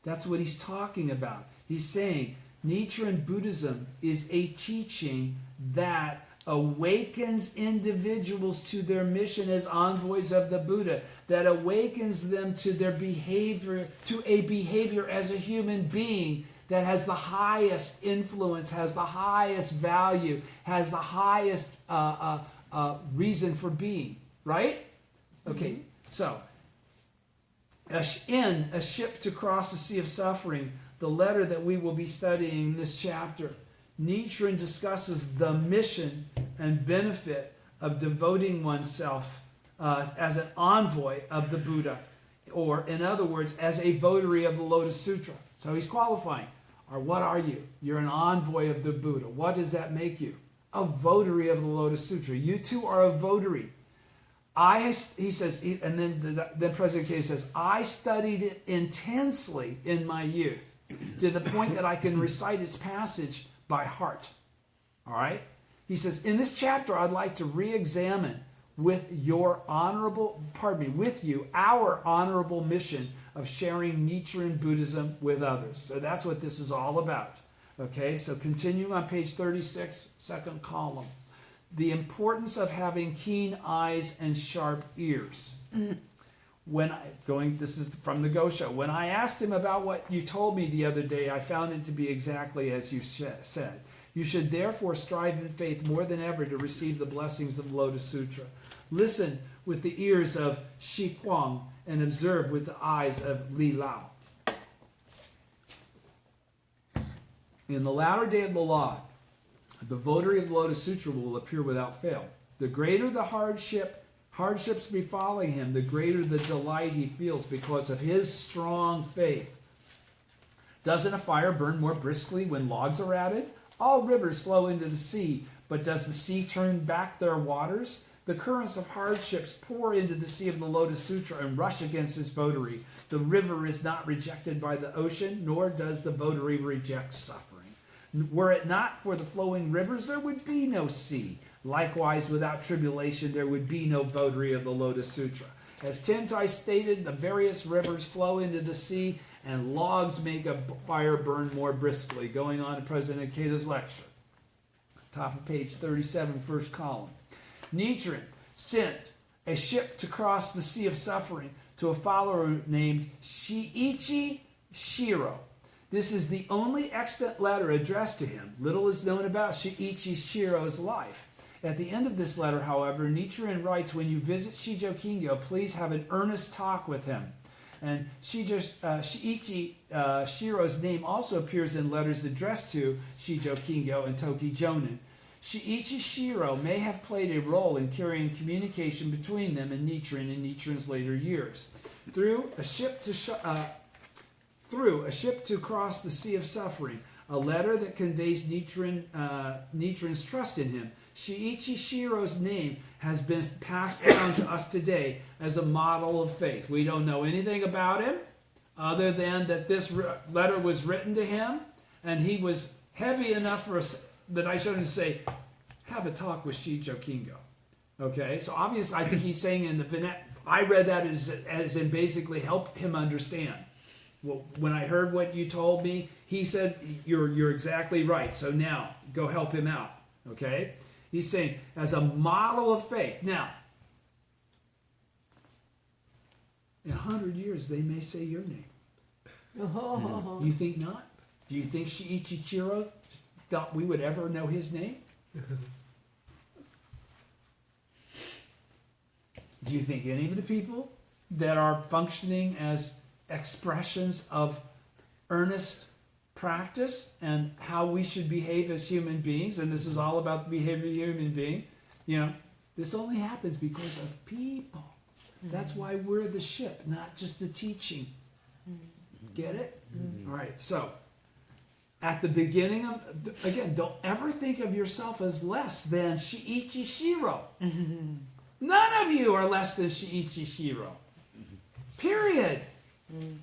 That's what he's talking about. He's saying Nichiren Buddhism is a teaching that awakens individuals to their mission as envoys of the Buddha, that awakens them to their behavior, to a behavior as a human being that has the highest influence, has the highest value, has the highest reason for being. Right? Okay, so in A Ship to Cross the Sea of Suffering, the letter that we will be studying in this chapter, Nichiren discusses the mission and benefit of devoting oneself as an envoy of the Buddha, or in other words, as a votary of the Lotus Sutra. So he's qualifying. Or what are you? You're an envoy of the Buddha. What does that make you? A votary of the Lotus Sutra. You too are a votary. He says, and then President K says, I studied it intensely in my youth to the point that I can recite its passage by heart. All right? He says, in this chapter, I'd like to re-examine with you our honorable mission of sharing Nichiren Buddhism with others. So that's what this is all about. Okay, so continuing on page 36, second column. The importance of having keen eyes and sharp ears. This is from the Gosho. When I asked him about what you told me the other day, I found it to be exactly as you said. You should therefore strive in faith more than ever to receive the blessings of the Lotus Sutra. Listen with the ears of Shi Kuang and observe with the eyes of Li Lao. In the latter day of the law, the votary of the Lotus Sutra will appear without fail. The greater the hardships befalling him, the greater the delight he feels because of his strong faith. Doesn't a fire burn more briskly when logs are added? All rivers flow into the sea, but does the sea turn back their waters? The currents of hardships pour into the sea of the Lotus Sutra and rush against his votary. The river is not rejected by the ocean, nor does the votary reject suffering. Were it not for the flowing rivers, there would be no sea. Likewise, without tribulation, there would be no votary of the Lotus Sutra. As Tentai stated, the various rivers flow into the sea, and logs make a fire burn more briskly. Going on in President Ikeda's lecture. Top of page 37, first column. Nichiren sent a ship to cross the Sea of Suffering to a follower named Shiichi Shiro. This is the only extant letter addressed to him. Little is known about Shiichi Shiro's life. At the end of this letter, however, Nichiren writes, when you visit Shijo Kingyo, please have an earnest talk with him. And Shiichi Shiro's name also appears in letters addressed to Shijo Kingyo and Toki Jonin. Shiichi Shiro may have played a role in carrying communication between them and Nichiren in Nichiren's later years. Through a ship to cross the Sea of Suffering, a letter that conveys Nichiren's trust in him, Shiichi Shiro's name has been passed down to us today as a model of faith. We don't know anything about him other than that this letter was written to him, and he was heavy enough for us that I showed him to say, have a talk with Shijo Kingyo. Okay, so obviously I think he's saying in the Vinet, I read that as in basically help him understand. Well, when I heard what you told me, he said, you're exactly right. So now go help him out. Okay? He's saying as a model of faith. Now, in 100 years, they may say your name.
Oh.
You think not? Do you think Shiichi Shiro thought we would ever know his name? Do you think any of the people that are functioning as expressions of earnest practice and how we should behave as human beings, and this is all about the behavior of a human being, this only happens because of people. That's why we're the ship, not just the teaching. Get it? All right, so at the beginning of, again, don't ever think of yourself as less than Shiichi Shiro. None of you are less than Shiichi Shiro. Period.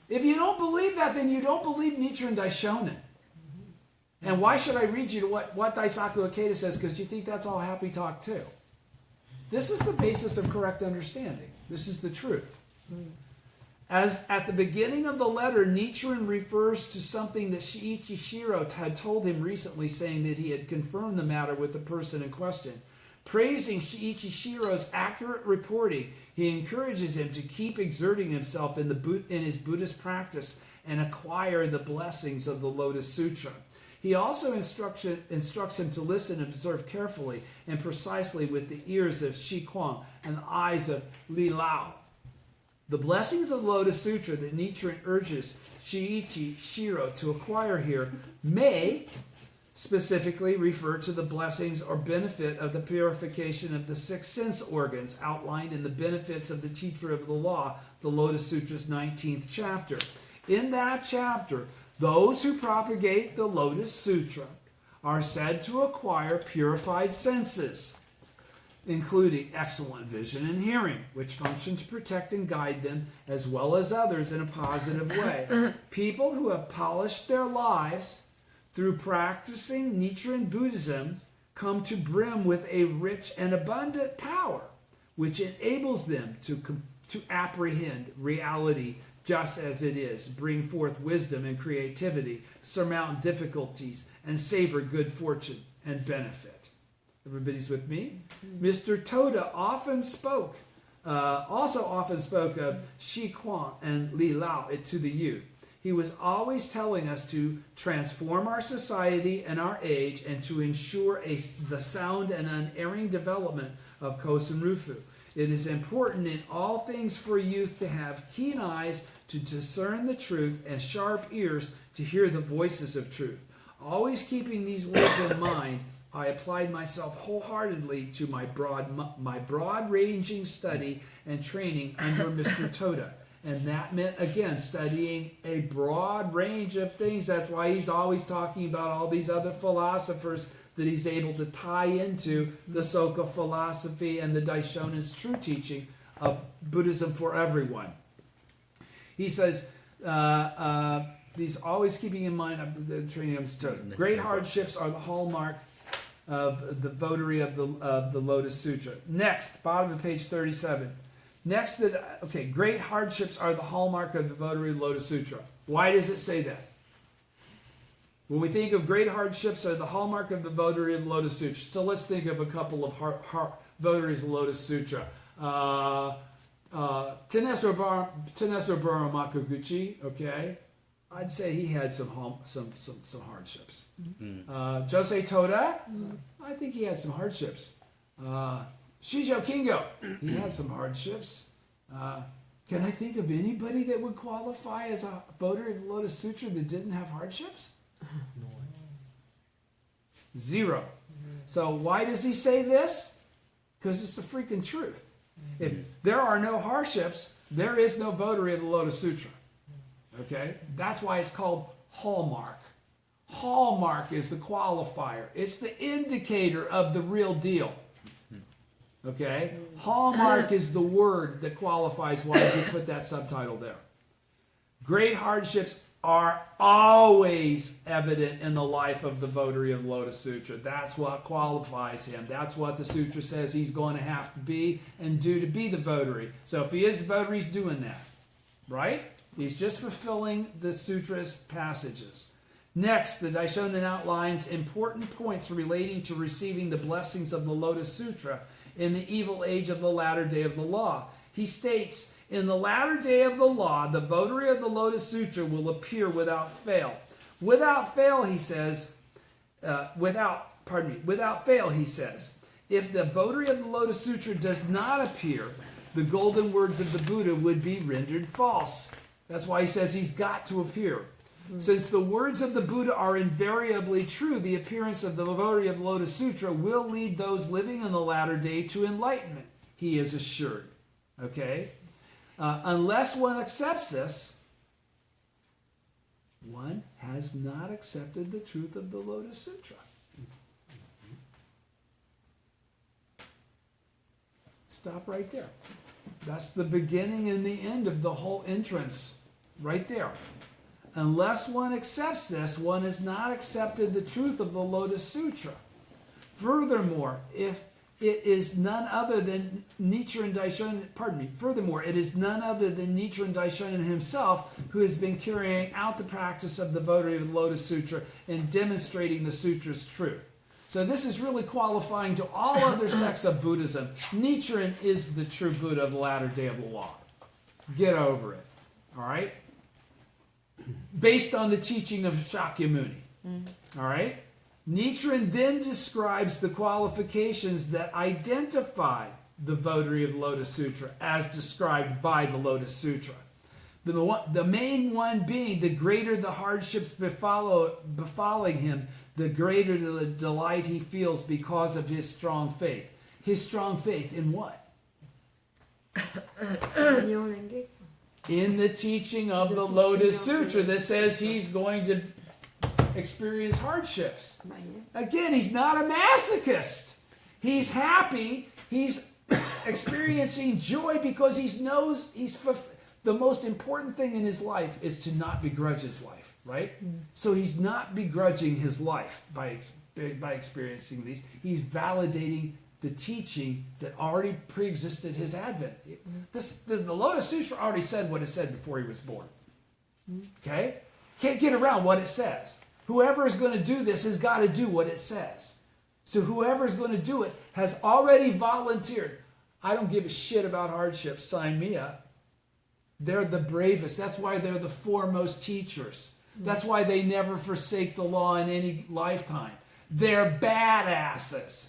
If you don't believe that, then you don't believe Nichiren Daishonin. And why should I read you what Daisaku Ikeda says? Because you think that's all happy talk too. This is the basis of correct understanding. This is the truth. As at the beginning of the letter, Nichiren refers to something that Shiichi Shiro had told him recently, saying that he had confirmed the matter with the person in question. Praising Shiichi Shiro's accurate reporting, he encourages him to keep exerting himself in his Buddhist practice and acquire the blessings of the Lotus Sutra. He also instructs him to listen and observe carefully and precisely with the ears of Shi Kuang and the eyes of Li Lao. The blessings of the Lotus Sutra that Nichiren urges Shiichi Shiro to acquire here may specifically refer to the blessings or benefit of the purification of the 6 sense organs outlined in the benefits of the teacher of the law, the Lotus Sutra's 19th chapter. In that chapter, Those who propagate the Lotus Sutra are said to acquire purified senses, including excellent vision and hearing, which function to protect and guide them as well as others in a positive way. People who have polished their lives through practicing Nichiren Buddhism come to brim with a rich and abundant power, which enables them to apprehend reality just as it is, bring forth wisdom and creativity, surmount difficulties, and savor good fortune and benefit. Everybody's with me? Mr. Toda also often spoke of Shi Kuan and Li Lao to the youth. He was always telling us to transform our society and our age and to ensure the sound and unerring development of Kosen Rufu. It is important in all things for youth to have keen eyes to discern the truth and sharp ears to hear the voices of truth. Always keeping these words in mind, I applied myself wholeheartedly to my broad-ranging study and training under Mr. Toda. And that meant, again, studying a broad range of things. That's why he's always talking about all these other philosophers that he's able to tie into the Soka philosophy and the Daishonen's true teaching of Buddhism for everyone. He says, these always keeping in mind of the training of Mr. Toda. Great hardships are the hallmark of the votary of the Lotus Sutra. Next, bottom of page 37. Next, great hardships are the hallmark of the votary of the Lotus Sutra. Why does it say that? When we think of great hardships are the hallmark of the votary of the Lotus Sutra. So let's think of a couple of votaries of the Lotus Sutra. Tenesro Baro Makuguchi, okay? I'd say he had some hardships. Josei Toda, I think he had some hardships. Shijo Kingo, he had some hardships. Can I think of anybody that would qualify as a votary of the Lotus Sutra that didn't have hardships?
No.
Zero. So why does he say this? Because it's the freaking truth. If there are no hardships, there is no votary of the Lotus Sutra. Okay? That's why it's called hallmark. Hallmark is the qualifier. It's the indicator of the real deal. Okay? Hallmark is the word that qualifies why you put that subtitle there. Great hardships are always evident in the life of the votary of the Lotus Sutra. That's what qualifies him. That's what the sutra says he's going to have to be and do to be the votary. So if he is the votary, he's doing that. Right? He's just fulfilling the sutra's passages. Next, the Daishonin outlines important points relating to receiving the blessings of the Lotus Sutra in the evil age of the latter day of the law. He states, in the latter day of the law, the votary of the Lotus Sutra will appear without fail. Without fail, he says, without fail, he says, if the votary of the Lotus Sutra does not appear, the golden words of the Buddha would be rendered false. That's why he says he's got to appear. Since the words of the Buddha are invariably true, the appearance of the votary of the Lotus Sutra will lead those living in the latter day to enlightenment, he is assured. Okay? Unless one accepts this, one has not accepted the truth of the Lotus Sutra. Stop right there. That's the beginning and the end of the whole entrance, right there. Unless one accepts this, one has not accepted the truth of the Lotus Sutra. Furthermore, if it is none other than Nichiren Daishonin, furthermore, it is none other than Nichiren Daishonin himself who has been carrying out the practice of the votary of the Lotus Sutra and demonstrating the sutra's truth. So this is really qualifying to all other sects of Buddhism. Nichiren is the true Buddha of the latter day of the law. Get over it. All right? Based on the teaching of Shakyamuni. All right? Nichiren then describes the qualifications that identify the votary of the Lotus Sutra as described by the Lotus Sutra. The main one being the greater the hardships befalling him, the greater the delight he feels because of his strong faith. His strong faith in what? in the teaching of
The
the
teaching
Lotus
of the
Sutra that
Lotus
says
Sutra.
he's going to experience hardships.
Bah, yeah.
Again, he's not a masochist. He's happy. He's experiencing joy because he knows the most important thing in his life is to not begrudge his life, right? So he's not begrudging his life by experiencing these. He's validating the teaching that already pre-existed his advent. The Lotus Sutra already said what it said before he was born. Okay? Can't get around what it says. Whoever is going to do this has got to do what it says. So whoever is going to do it has already volunteered. I don't give a shit about hardships. Sign me up. They're the bravest. That's why they're the foremost teachers. That's why they never forsake the law in any lifetime. They're badasses.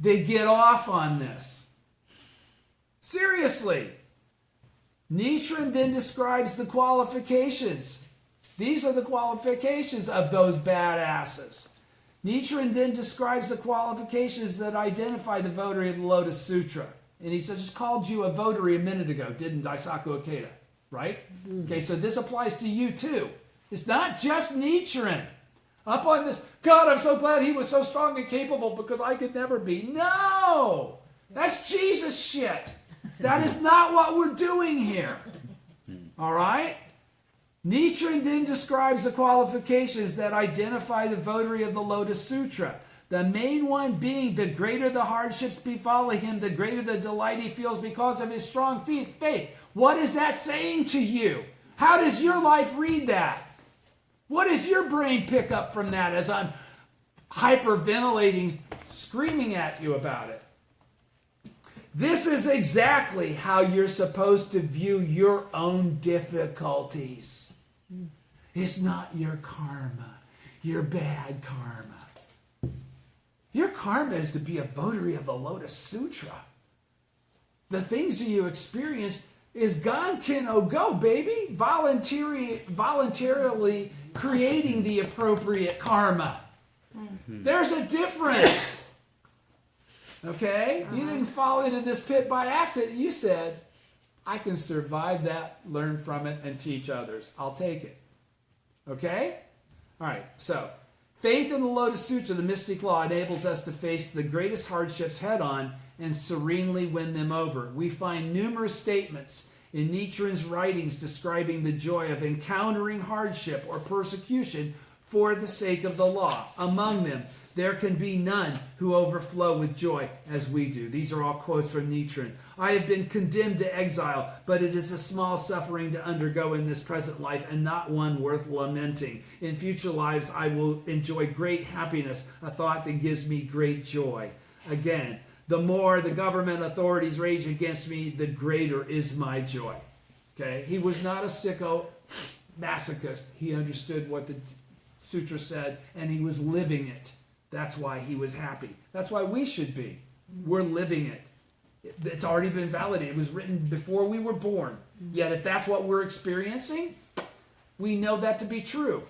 They get off on this. Seriously. Nichiren then describes the qualifications. These are the qualifications of those badasses. Nichiren then describes the qualifications that identify the votary of the Lotus Sutra. And he said, just called you a votary a minute ago, didn't Daisaku Ikeda? Right? Okay, so this applies to you too. It's not just Nichiren. Up on this, God, I'm so glad he was so strong and capable because I could never be. No! That's Jesus shit. That is not what we're doing here. All right? Nichiren then describes the qualifications that identify the votary of the Lotus Sutra. The main one being the greater the hardships befall him, the greater the delight he feels because of his strong faith. What is that saying to you? How does your life read that? What does your brain pick up from that as I'm hyperventilating, screaming at you about it? This is exactly how you're supposed to view your own difficulties. It's not your karma, your bad karma. Your karma is to be a votary of the Lotus Sutra. The things that you experience is Ganken Ogo, baby. Voluntarily creating the appropriate karma. There's a difference. Okay? You didn't fall into this pit by accident. You said, I can survive that, learn from it, and teach others. I'll take it. Okay? All right, so faith in the Lotus Sutra, the mystic law, enables us to face the greatest hardships head on and serenely win them over. We find numerous statements in Nichiren's writings describing the joy of encountering hardship or persecution for the sake of the law. Among them, there can be none who overflow with joy as we do. These are all quotes from Nichiren. I have been condemned to exile, but it is a small suffering to undergo in this present life and not one worth lamenting. In future lives, I will enjoy great happiness, a thought that gives me great joy. Again, the more the government authorities rage against me, the greater is my joy. Okay? He was not a sicko masochist. He understood what the sutra said, and he was living it. That's why he was happy. That's why we should be. We're living it. It's already been validated. It was written before we were born. Yet if that's what we're experiencing, we know that to be true.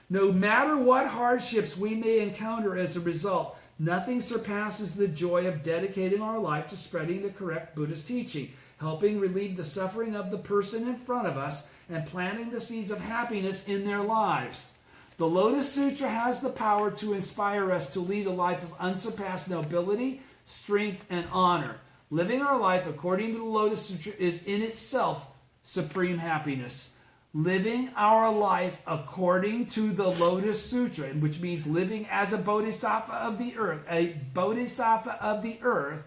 No matter what hardships we may encounter as a result, nothing surpasses the joy of dedicating our life to spreading the correct Buddhist teaching, helping relieve the suffering of the person in front of us, and planting the seeds of happiness in their lives. The Lotus Sutra has the power to inspire us to lead a life of unsurpassed nobility, strength, and honor. Living our life according to the Lotus Sutra is in itself supreme happiness. Living our life according to the Lotus Sutra, which means living as a bodhisattva of the earth,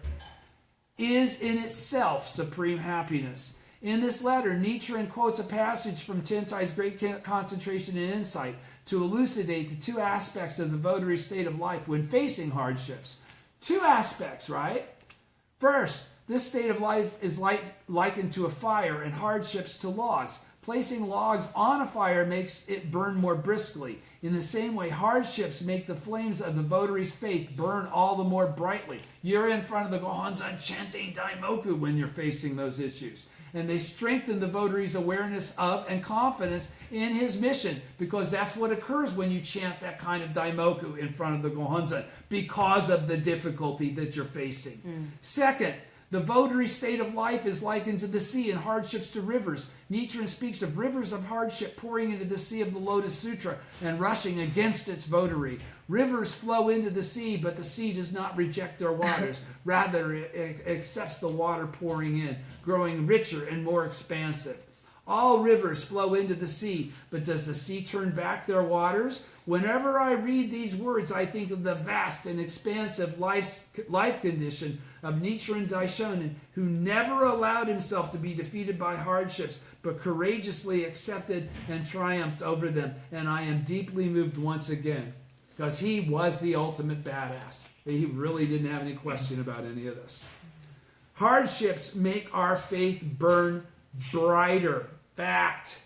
is in itself supreme happiness. In this letter, Nichiren quotes a passage from Tentai's Great Concentration and Insight to elucidate the two aspects of the votary state of life when facing hardships. Two aspects, right? First, this state of life is likened to a fire and hardships to logs. Placing logs on a fire makes it burn more briskly. In the same way, hardships make the flames of the votary's faith burn all the more brightly. You're in front of the Gohonzon chanting Daimoku when you're facing those issues. And they strengthen the votary's awareness of and confidence in his mission, because that's what occurs when you chant that kind of Daimoku in front of the Gohonzon, because of the difficulty that you're facing. Second, The votary state of life is likened to the sea and hardships to rivers. Nichiren speaks of rivers of hardship pouring into the sea of the Lotus Sutra and rushing against its votary. Rivers flow into the sea, but the sea does not reject their waters. Rather, it accepts the water pouring in, growing richer and more expansive. All rivers flow into the sea, but does the sea turn back their waters? Whenever I read these words, I think of the vast and expansive life condition of Nichiren Daishonin, who never allowed himself to be defeated by hardships, but courageously accepted and triumphed over them. And I am deeply moved once again, because he was the ultimate badass. He really didn't have any question about any of this. Hardships make our faith burn brighter. Fact.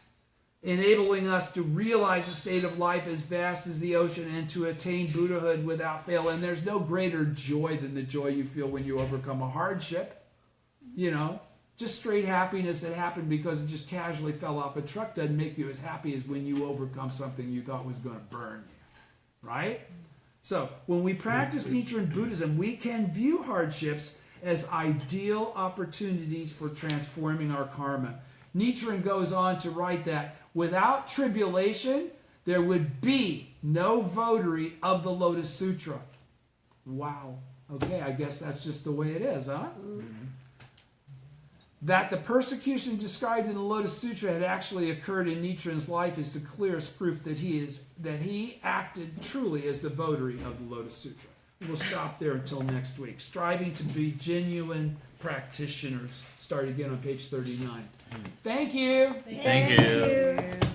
Enabling us to realize the state of life as vast as the ocean and to attain Buddhahood without fail. And there's no greater joy than the joy you feel when you overcome a hardship. You know, just straight happiness that happened because it just casually fell off a truck doesn't make you as happy as when you overcome something you thought was going to burn you. Right? So, when we practice Nichiren Buddhism, we can view hardships as ideal opportunities for transforming our karma. Nichiren goes on to write that without tribulation, there would be no votary of the Lotus Sutra. Wow. Okay, I guess that's just the way it is, huh? Mm-hmm. That the persecution described in the Lotus Sutra had actually occurred in Nichiren's life is the clearest proof that he acted truly as the votary of the Lotus Sutra. We'll stop there until next week. Striving to be genuine practitioners. Start again on page 39. Thank you.
Thank you.